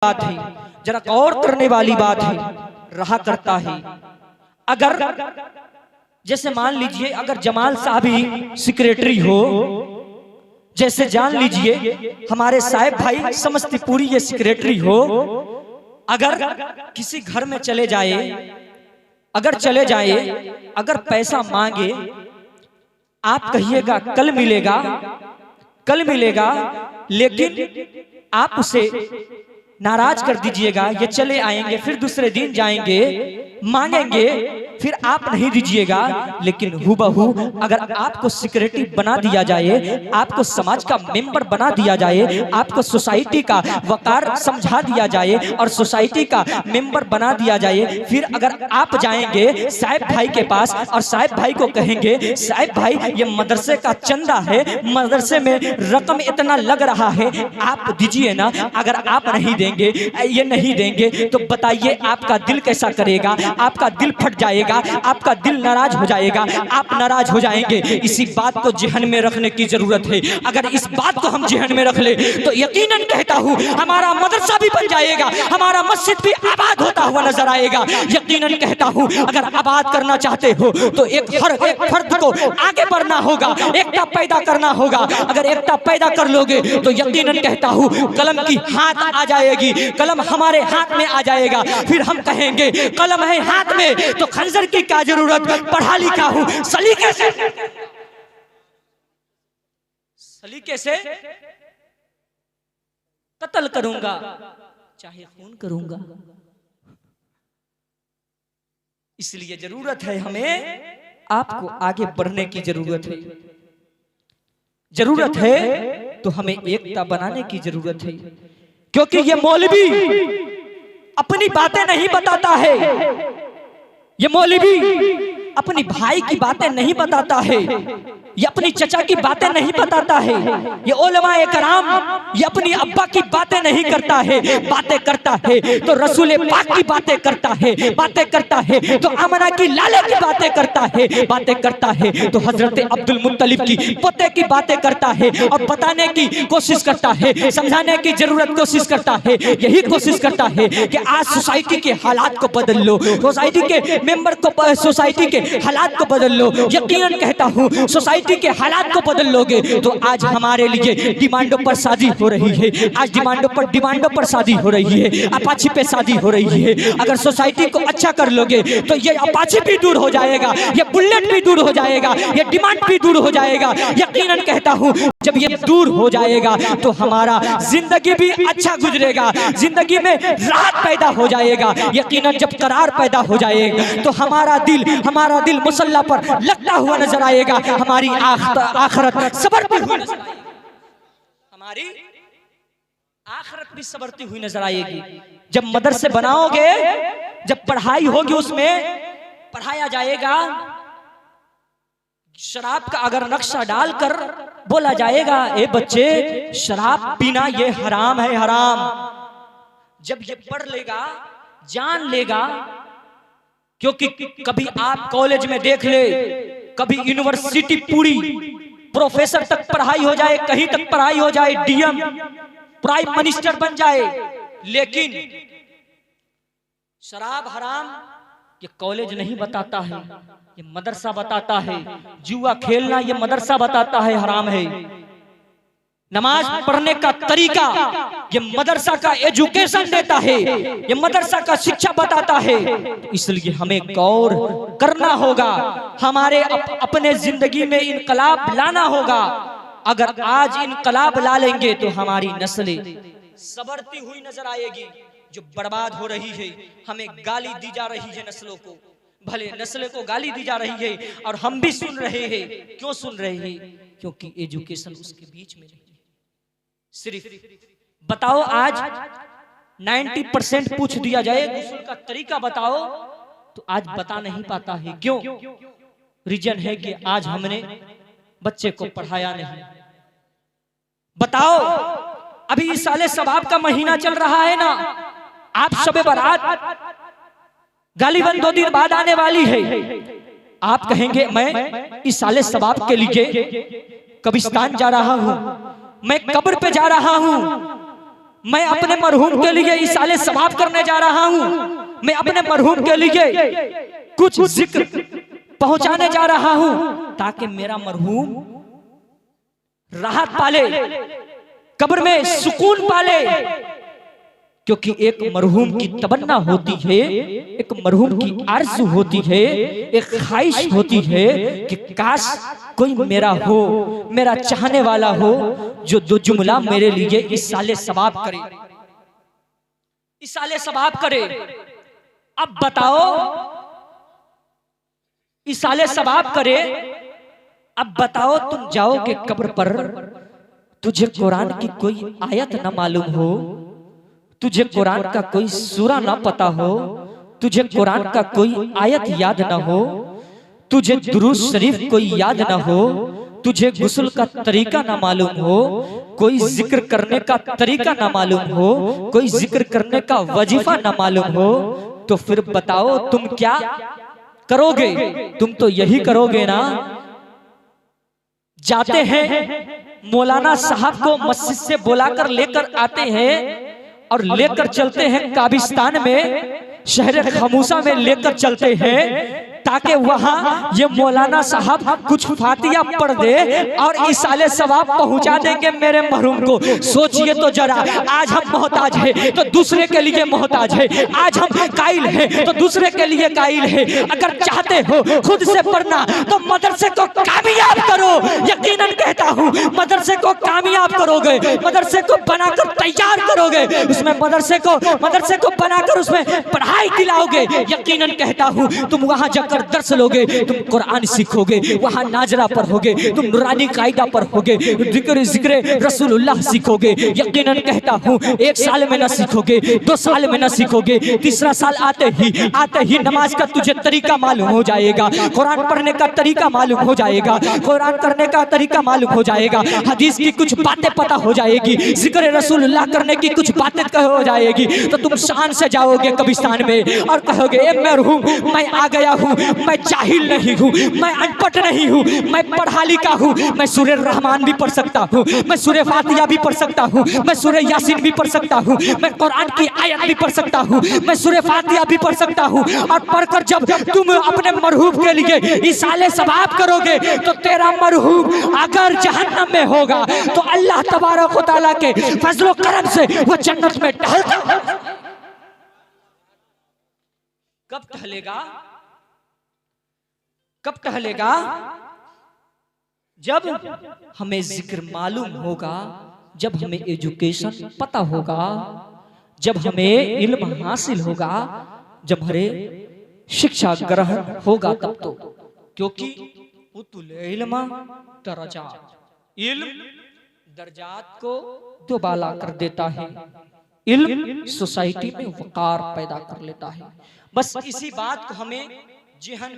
बात है, जरा गौर करने वाली बात है, रहा करता है। अगर जैसे मान लीजिए अगर जमाल साहब ही सेक्रेटरी हो, जैसे जान लीजिए हमारे साहेब भाई समस्तीपुरी ये सेक्रेटरी हो, अगर किसी घर में चले जाए, अगर पैसा मांगे, आप कहिएगा कल मिलेगा, लेकिन आप उसे नाराज कर दीजिएगा, ये चले आएंगे, फिर दूसरे दिन जाएंगे, मांगेंगे, फिर आप नहीं दीजिएगा। लेकिन हुबहू अगर आपको सेक्रेटरी बना दिया जाए, आपको समाज का मेंबर बना दिया जाए, आपको सोसाइटी का वकार समझा दिया जाए और सोसाइटी का मेंबर बना दिया जाए, फिर अगर आप जाएंगे साहिब भाई के पास और साहिब भाई को कहेंगे साहिब भाई ये मदरसे का चंदा है, मदरसे में रकम इतना लग रहा है, आप दीजिए ना। अगर आप नहीं देंगे, ये नहीं देंगे, तो बताइए आपका दिल कैसा करेगा? आपका दिल फट जाएगा, आपका दिल नाराज हो जाएगा, आप नाराज हो जाएंगे। इसी बात को जहन में रखने की जरूरत है। अगर इस बात को हम जहन में रख ले तो यकीनन कहता हूं हमारा मदरसा भी बन जाएगा, हमारा मस्जिद भी आबाद होता हुआ नजर आएगा। यकीनन कहता हूं अगर आबाद करना चाहते हो तो हर एक फर्द को आगे बढ़ना होगा, एकता पैदा करना होगा। अगर एकता पैदा कर लोगे तो यकीनन कहता हूं कलम की हाथ आ जाएगी, कलम हमारे हाथ में आ जाएगा। फिर हम कहेंगे कलम है हाथ में तो खंजर की क्या जरूरत, पढ़ा लिखा हूं, सलीके से कत्ल करूंगा, चाहे खून करूंगा। इसलिए जरूरत है हमें, आपको आगे बढ़ने की जरूरत है तो हमें एकता बनाने की जरूरत है। क्योंकि ये मौलवी अपनी बातें नहीं बताता है, ये मौलवी अपनी भाई की बातें नहीं बताता है, ये अपनी चचा की बातें नहीं बताता है, ये उलमाए कराम ये अपनी अब्बा की बातें नहीं करता है। बातें करता है तो रसूल पाक की बातें करता है, बातें करता है तो आमना की लाले की बातें करता है, बातें करता है तो हजरत अब्दुल मुत्तलिब की पोते की बातें करता है और बताने की कोशिश करता है, समझाने की जरूरत कोशिश करता है। यही कोशिश करता है कि आज सोसाइटी के हालात को बदल लो, सोसाइटी के मेंबर को, सोसाइटी के हालात को बदल लो। यकीनन कहता हूं सोसाइटी के हालात को बदल लोगे तो आज हमारे लिए डिमांडों पर शादी हो रही है, आज डिमांडों पर शादी हो रही है, अपाची पे शादी हो रही है। अगर सोसाइटी को अच्छा कर लोगे तो ये अपाची भी दूर हो जाएगा, ये बुलेट भी दूर हो जाएगा, ये डिमांड भी दूर हो जाएगा। यकीनन कहता हूं जब ये दूर हो जाएगा तो हमारा जिंदगी भी अच्छा गुजरेगा, जिंदगी में राहत पैदा हो जाएगा। यकीनन जब करार पैदा हो जाएगा तो हमारा दिल मुसल्ला पर लगता हुआ नजर आएगा, हमारी आखिरत सबरती हुई नजर आएगी, हमारी आखिरत भी सबरती हुई नजर आएगी। जब मदरसे बनाओगे, जब पढ़ाई होगी, उसमें पढ़ाया जाएगा, शराब का अगर नक्शा डालकर बोला जाएगा ए बच्चे शराब पीना ये हराम है, हराम। जब ये पढ़ लेगा, जान लेगा, क्योंकि कभी आप कॉलेज में देख ले, कभी यूनिवर्सिटी पूरी प्रोफेसर तक पढ़ाई हो जाए, कहीं तक पढ़ाई हो जाए, डीएम प्राइम मिनिस्टर बन जाए, लेकिन शराब हराम ये कॉलेज नहीं बताता है, ये मदरसा बताता है। जुआ खेलना ये मदरसा बताता है हराम है। नमाज पढ़ने का तरीका ये मदरसा का एजुकेशन देता है, ये मदरसा का शिक्षा बताता है। तो इसलिए हमें गौर करना होगा, हमारे अपने जिंदगी में इनकलाब लाना होगा। अगर आज इनकलाब ला लेंगे तो हमारी नस्लें सबरती हुई नजर आएगी। जो बर्बाद हो रही है, हमें गाली दी जा रही है नस्लों को, भले नस्ल को गाली दी जा रही है और हम भी सुन रहे हैं। क्यों सुन रहे हैं? क्योंकि एजुकेशन उसके बीच में नहीं। सिर्फ बताओ आज 90% पूछ दिया जाए गुस्ल का तरीका बताओ तो आज बता नहीं पाता है। क्यों? रीजन है कि आज हमने बच्चे को पढ़ाया नहीं। बताओ अभी इस साले सवाब का महीना चल रहा है ना, आप शबे बारात गालिबन 2 दिन बाद आने वाली है। आप कहेंगे मैं इस साले सवाब के लिए कब्रिस्तान जा रहा हूं, मैं कब्र पे जा रहा हूं, मैं अपने मरहूम के लिए इसाले सवाब करने जा रहा हूं, मैं अपने मरहूम के लिए कुछ जिक्र पहुंचाने जा रहा हूं ताकि मेरा मरहूम राहत पाले, कब्र में सुकून पाले। क्योंकि एक मरहूम की तमन्ना होती है, एक मरहूम की आरज़ू होती है, एक ख्वाहिश होती है कि काश कोई मेरा हो, मेरा चाहने वाला हो जो दो जुमला मेरे लिए इसाले सवाब करे, इसाले सवाब करे। अब बताओ, इसाले सवाब करे, अब बताओ तुम जाओगे कब्र पर, तुझे कुरान की कोई आयत ना मालूम हो, तुझे कुरान का कोई सूरा ना पता हो, तुझे कुरान का कोई आयत याद ना हो, तुझे दुरूद शरीफ कोई याद ना हो, तुझे गुस्ल का तरीका ना मालूम हो, कोई जिक्र करने का तरीका ना मालूम हो, कोई जिक्र करने का वजीफा ना मालूम हो, तो फिर बताओ तुम क्या करोगे? तुम तो यही करोगे ना, जाते हैं मौलाना साहब को मस्जिद से बुलाकर लेकर आते हैं और लेकर चलते हैं काबिस्तान में, शहर खमूसा में लेकर चलते हैं ताकि वहां ये मौलाना साहब कुछ फातिया पढ़ दे और इसाले सवाब पहुंचा देंगे मेरे मरहूम को। सोचिए तो जरा, आज हम मोहताज हैं तो दूसरे के लिए मोहताज है, आज हम काइल हैं तो दूसरे के लिए काइल है। अगर चाहते हो खुद से पढ़ना तो मदरसे को कामयाब करो, यकीनन कहता हूँ मदरसे को कामयाब करोगे, मदरसे को बनाकर तैयार करोगे, उसमें मदरसे को बनाकर उसमें पढ़ाई दिलाओगे, यकीनन कहता हूँ तुम वहां जाकर दर्स लोगे, तुम कुरान सीखोगे, वहां नाजरा पढ़ोगे, तुम नूरानी कायदा पढ़ोगे, जिक्र रसूलुल्लाह सीखोगे। यकीनन कहता हूँ 1 साल में ना सीखोगे, 2 साल में ना सीखोगे, तीसरा साल आते ही नमाज का तुझे तरीका मालूम हो जाएगा, कुरान पढ़ने का तरीका मालूम हो जाएगा, कुरान करने का तरीका मालूम हो जाएगा, हदीस की कुछ बातें पता हो जाएगी, जिक्र रसूलुल्लाह करने की कुछ बातें हो जाएगी, तो तुम शान से जाओगे कब्रिस्तान में और कहोगे ए मरहूम, मैं आ गया हूँ, मैं जाहिल नहीं हूँ, मैं अनपढ़ नहीं हूँ, मैं पढ़ा लिखा हूँ, मैं सूरह रहमान भी पढ़ सकता हूँ, मैं सूरह फातिहा भी पढ़ सकता हूँ, मैं सूरह यासीन भी पढ़ सकता हूँ, मैं कुरान की आयत भी पढ़ सकता हूँ, मैं सूरह फातिहा भी पढ़ सकता हूँ। और पढ़कर जब तुम अपने मरहूम के लिए इसाले सवाब करोगे तो तेरा मरहूम अगर जहन्नम में होगा तो अल्लाह तबारक व तआला के फजलो करम से वो जन्नत में टहलता। कब टहलेगा? कब टहलेगा? जब हमें जिक्र मालूम होगा, जब हमें एजुकेशन पता होगा, जब हमें इल्म हासिल होगा, जब हमें शिक्षा ग्रहण होगा तब तो। क्योंकि उतुल इल्म दरजात, इल्म दर्जात को दुबाला कर देता है, इल्म सोसाइटी में वकार पैदा कर लेता है। बस इसी बात को हमें जेहन